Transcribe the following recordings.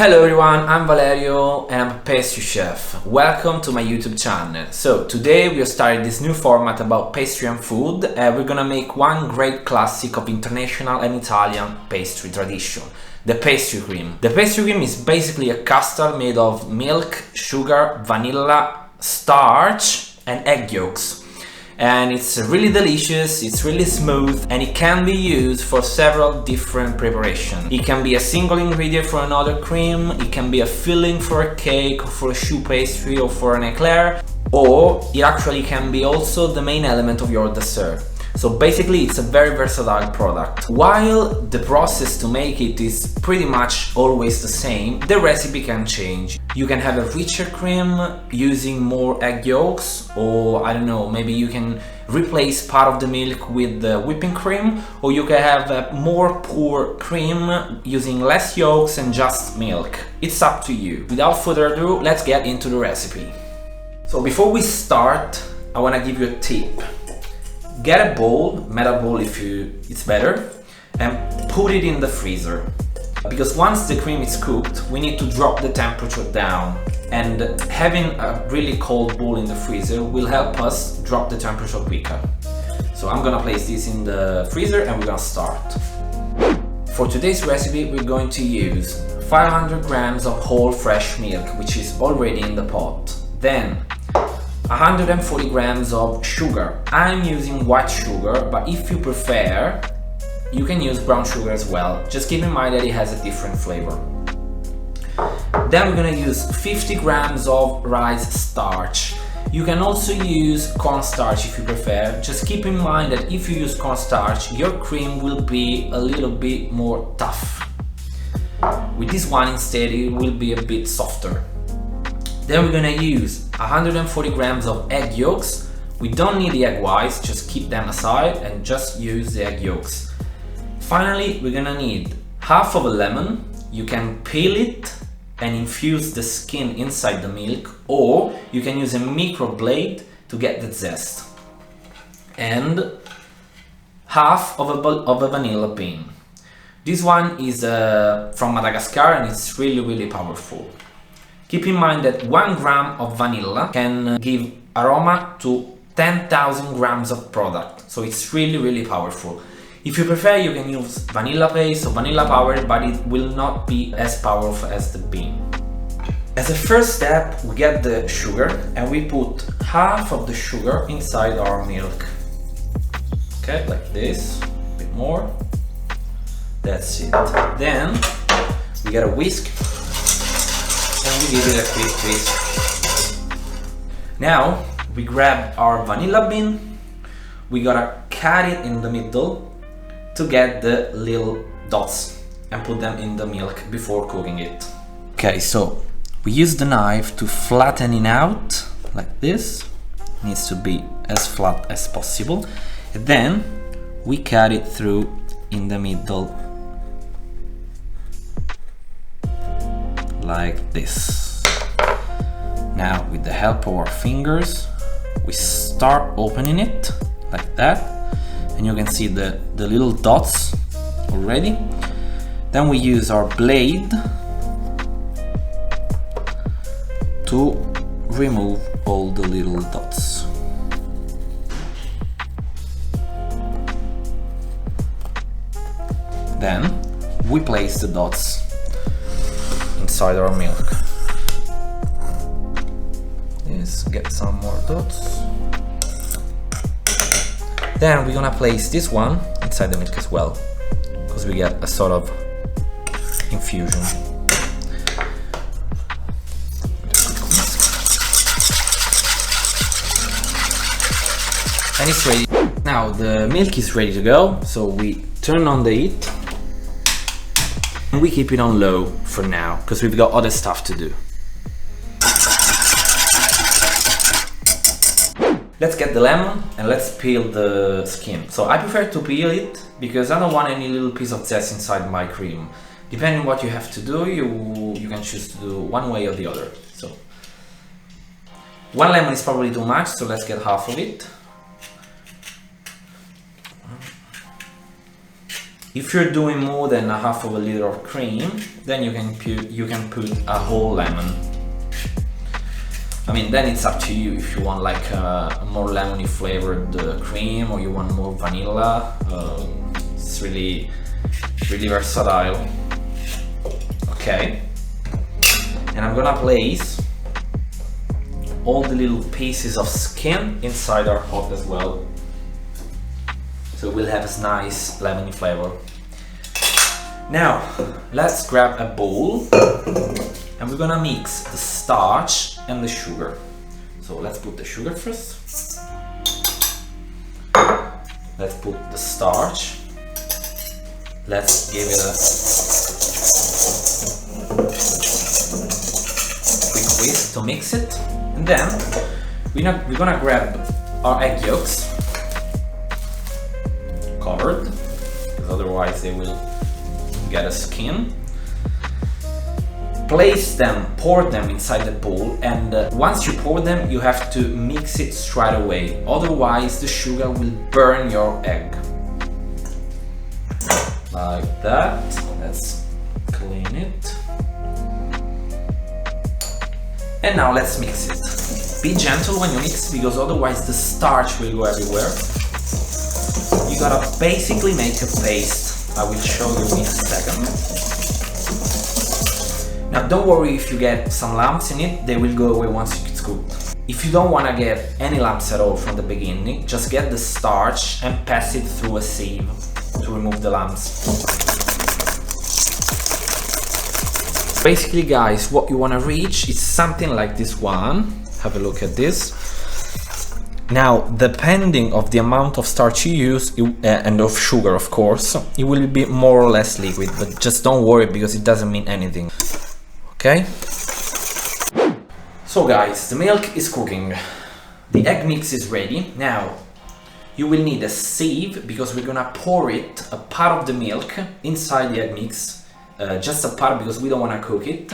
Hello everyone, I'm Valerio and I'm a pastry chef. Welcome to my YouTube channel. So today we are starting this new format about pastry and food. We're gonna make one great classic of international and Italian pastry tradition, the pastry cream. The pastry cream is basically a custard made of milk, sugar, vanilla, starch and egg yolks. And it's really delicious, it's really smooth, and it can be used for several different preparations. It can be a single ingredient for another cream, it can be a filling for a cake, or for a choux pastry, or for an eclair, or it actually can be also the main element of your dessert. So basically it's a very versatile product. While the process to make it is pretty much always the same, the recipe can change. You can have a richer cream using more egg yolks, or I don't know, maybe you can replace part of the milk with the whipping cream, or you can have a more pure cream using less yolks and just milk. It's up to you. Without further ado, let's get into the recipe. So before we start, I want to give you a tip. Get a bowl, metal bowl if it's better, and put it in the freezer. Because once the cream is cooked, we need to drop the temperature down, and having a really cold bowl in the freezer will help us drop the temperature quicker. So I'm gonna place this in the freezer and we're gonna start. For today's recipe, we're going to use 500 grams of whole fresh milk, which is already in the pot. Then 140 grams of sugar. I'm using white sugar, but if you prefer, you can use brown sugar as well. Just keep in mind that it has a different flavor. Then we're gonna use 50 grams of rice starch. You can also use cornstarch if you prefer. Just keep in mind that if you use cornstarch, your cream will be a little bit more tough. With this one instead, it will be a bit softer. Then we're gonna use 140 grams of egg yolks. We don't need the egg whites, just keep them aside and just use the egg yolks. Finally, we're gonna need half of a lemon. You can peel it and infuse the skin inside the milk, or you can use a microblade to get the zest. And half of a vanilla bean. This one is from Madagascar and it's really powerful. Keep in mind that 1 gram of vanilla can give aroma to 10,000 grams of product, so it's really powerful. If you prefer, you can use vanilla paste or vanilla powder, but it will not be as powerful as the bean. As a first step, we get the sugar and we put half of the sugar inside our milk. Okay, like this, a bit more. That's it. Then we get a whisk and we give it a quick whisk. Now we grab our vanilla bean, we gotta cut it in the middle to get the little dots and put them in the milk before cooking it. Okay, so we use the knife to flatten it out like this. It needs to be as flat as possible. And then we cut it through in the middle like this. Now with the help of our fingers, we start opening it like that. And you can see the little dots already. Then we use our blade to remove all the little dots. Then we place the dots inside our milk. Let's get some more dots. Then we're gonna place this one inside the milk as well, because we get a sort of infusion. And it's ready. Now the milk is ready to go, so we turn on the heat and we keep it on low for now, because we've got other stuff to do. Let's get the lemon and let's peel the skin. So I prefer to peel it because I don't want any little piece of zest inside my cream. Depending on what you have to do, you can choose to do one way or the other. So 1 lemon is probably too much, so let's get half of it. If you're doing more than a half of a liter of cream, then you can put a whole lemon. I mean, then it's up to you if you want like a more lemony flavored cream, or you want more vanilla. It's really versatile. Okay, and I'm gonna place all the little pieces of skin inside our pot as well, so we'll have a nice lemony flavor. Now let's grab a bowl and we're gonna mix the starch and the sugar. So let's put the sugar first. Let's put the starch. Let's give it a quick whisk to mix it. And then we're gonna grab our egg yolks, covered, because otherwise they will get a skin. Place them, pour them inside the bowl, and once you pour them, you have to mix it straight away, otherwise the sugar will burn your egg. Like that. Let's clean it. And now let's mix it. Be gentle when you mix, because otherwise the starch will go everywhere. You gotta basically make a paste. I will show you in a second. Now don't worry if you get some lumps in it, they will go away once it's cooked. If you don't want to get any lumps at all from the beginning, just get the starch and pass it through a sieve to remove the lumps. Basically guys, what you want to reach is something like this one. Have a look at this. Now, depending of the amount of starch you use and of sugar, of course, it will be more or less liquid, but just don't worry because it doesn't mean anything. Okay? So guys, the milk is cooking. The egg mix is ready. Now, you will need a sieve because we're gonna pour it, a part of the milk, inside the egg mix. Just a part because we don't wanna cook it.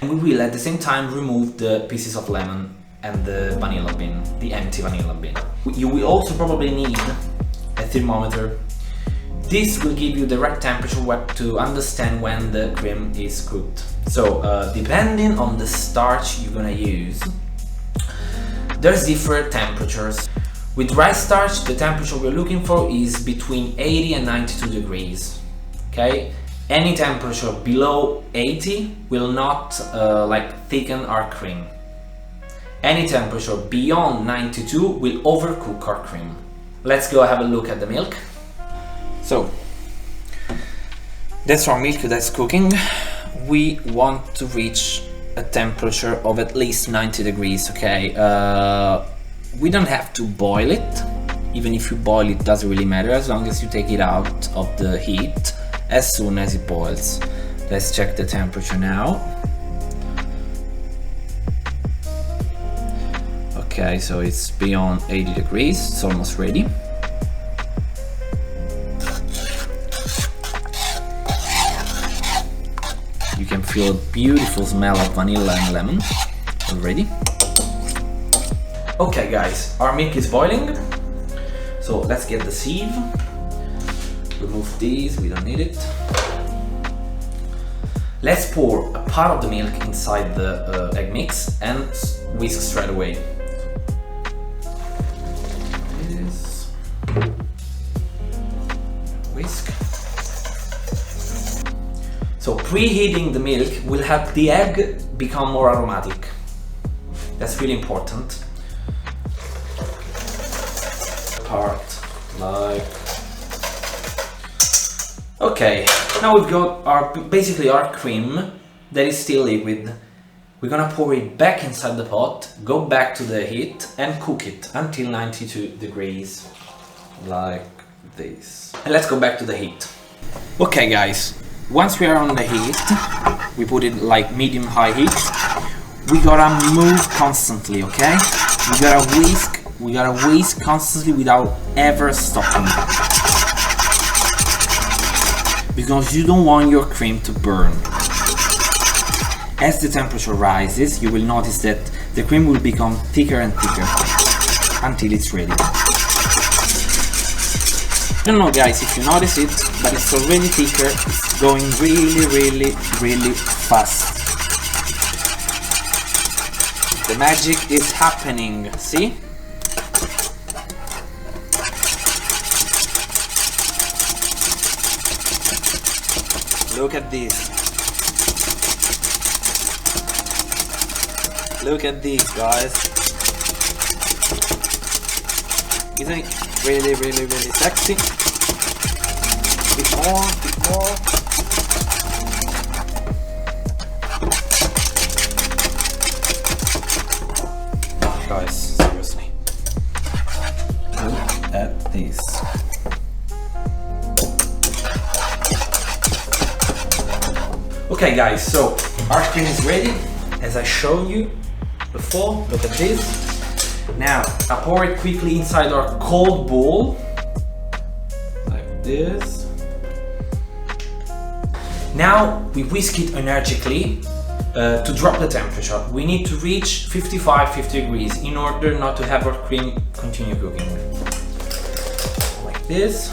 And we will at the same time remove the pieces of lemon and the vanilla bean, the empty vanilla bean. You will also probably need a thermometer. This will give you the right temperature to understand when the cream is cooked. So depending on the starch you're gonna use, there's different temperatures. With rice starch, the temperature we're looking for is between 80 and 92 degrees. Okay? Any temperature below 80 will not thicken our cream. Any temperature beyond 92 will overcook our cream. Let's go have a look at the milk. So, that's our milk that's cooking. We want to reach a temperature of at least 90 degrees, okay? We don't have to boil it. Even if you boil it, doesn't really matter, as long as you take it out of the heat as soon as it boils. Let's check the temperature now. Okay, so it's beyond 80 degrees, it's almost ready. You can feel a beautiful smell of vanilla and lemon already. Okay guys, our milk is boiling. So let's get the sieve. Remove these, we don't need it. Let's pour a part of the milk inside the egg mix and whisk straight away. Whisk. So preheating the milk will help the egg become more aromatic. That's really important. Part like. Okay, now we've got basically our cream that is still liquid. We're gonna pour it back inside the pot, go back to the heat and cook it until 92 degrees, like this. And let's go back to the heat. Okay guys, once we are on the heat, we put it like medium-high heat. We gotta move constantly, okay? We gotta whisk constantly without ever stopping. Because you don't want your cream to burn. As the temperature rises, you will notice that the cream will become thicker and thicker until it's ready. I don't know guys if you notice it, but it's already thicker, it's going really fast. The magic is happening, see? Look at this. Look at this, guys. Isn't it really sexy? A bit more. Guys, seriously. Look at this. Okay guys, so our cream is ready, as I showed you before. Look at this. Now I pour it quickly inside our cold bowl, like this. Now we whisk it energically to drop the temperature. We need to reach 55-50 degrees in order not to have our cream continue cooking. Like this.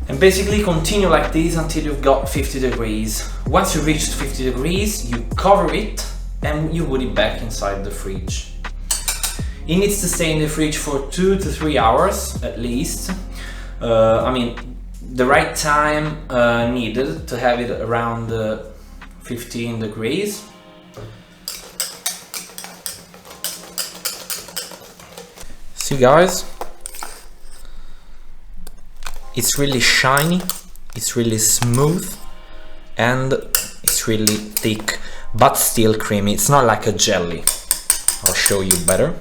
And basically continue like this until you've got 50 degrees. Once you reach 50 degrees, you cover it and you put it back inside the fridge. It needs to stay in the fridge for 2 to 3 hours at least. I mean, the right time needed to have it around 15 degrees. See guys? It's really shiny, it's really smooth, and it's really thick, but still creamy. It's not like a jelly. I'll show you better.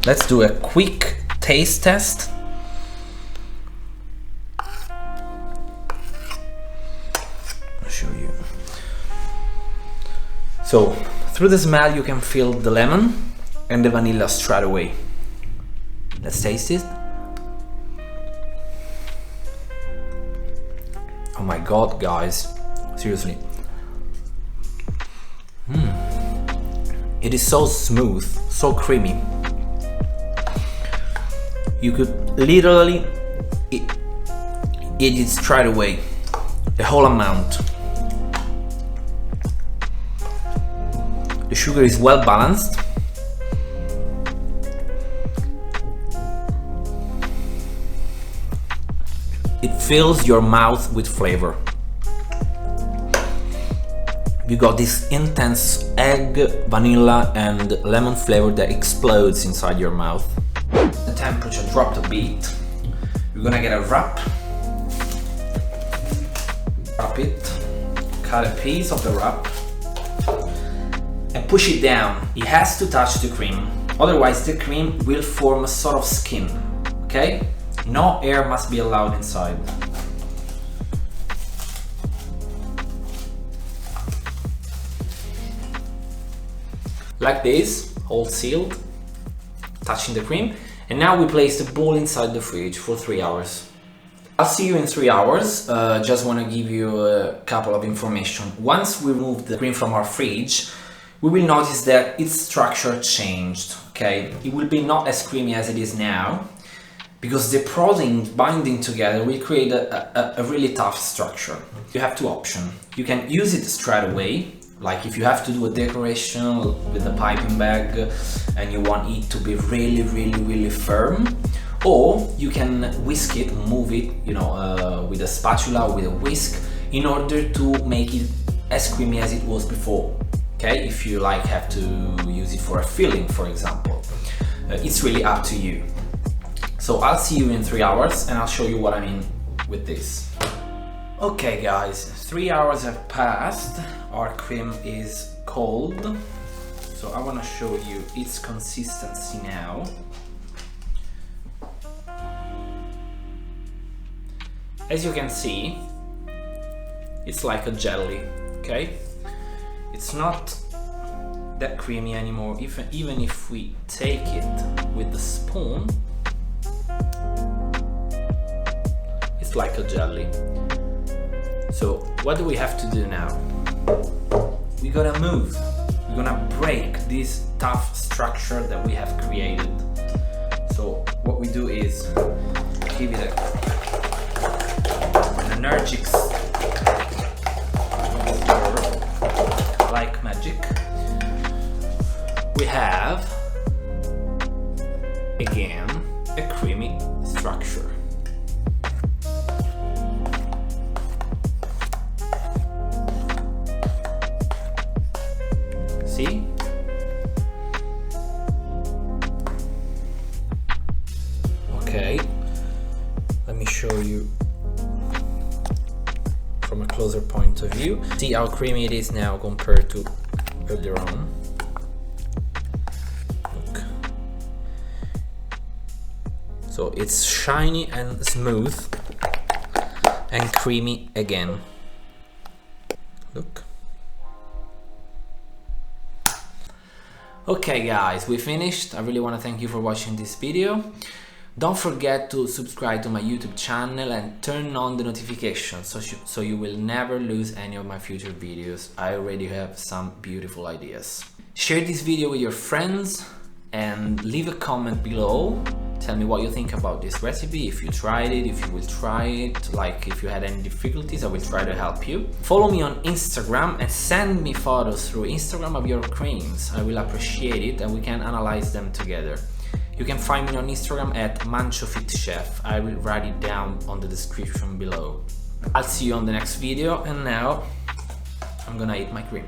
Let's do a quick taste test. I'll show you. So, through the smell you can feel the lemon and the vanilla straight away. Let's taste it. Oh my god, guys, seriously. It is so smooth, so creamy. You could literally eat it straight away, the whole amount. The sugar is well balanced. It fills your mouth with flavor. You got this intense egg, vanilla and lemon flavor that explodes inside your mouth. The temperature dropped a bit. We're gonna get a wrap. Wrap it. Cut a piece of the wrap and push it down. It has to touch the cream, otherwise the cream will form a sort of skin. Okay? No air must be allowed inside. Like this, all sealed, touching the cream. And now we place the bowl inside the fridge for 3 hours. I'll see you in 3 hours. Just want to give you a couple of information. Once we remove the cream from our fridge, we will notice that its structure changed. Okay, it will be not as creamy as it is now, because the proteins binding together will create a really tough structure. You have two options. You can use it straight away, like if you have to do a decoration with a piping bag and you want it to be really firm, or you can whisk it, move it, you know, with a spatula or with a whisk in order to make it as creamy as it was before. Okay, if you like have to use it for a filling, for example, it's really up to you. So I'll see you in 3 hours and I'll show you what I mean with this. Okay guys, 3 hours have passed. Our cream is cold. So I want to show you its consistency now. As you can see, It's like a jelly, okay? It's not that creamy anymore, even if we take it with the spoon. It's like a jelly. So what do we have to do now? We're gonna move. We're gonna break this tough structure that we have created. So what we do is give it an energetic stir, like magic. We have again a creamy structure. See? Okay, let me show you from a closer point of view. See how creamy it is now compared to earlier on. Look. So it's shiny and smooth and creamy again. Look. Okay guys, we finished. I really want to thank you for watching this video. Don't forget to subscribe to my YouTube channel and turn on the notifications so you will never lose any of my future videos. I already have some beautiful ideas. Share this video with your friends and leave a comment below. Tell me what you think about this recipe, if you tried it, if you will try it, like if you had any difficulties, I will try to help you. Follow me on Instagram and send me photos through Instagram of your creams. I will appreciate it and we can analyze them together. You can find me on Instagram at Mancio Fit Chef. I will write it down on the description below. I'll see you on the next video, and now I'm gonna eat my cream.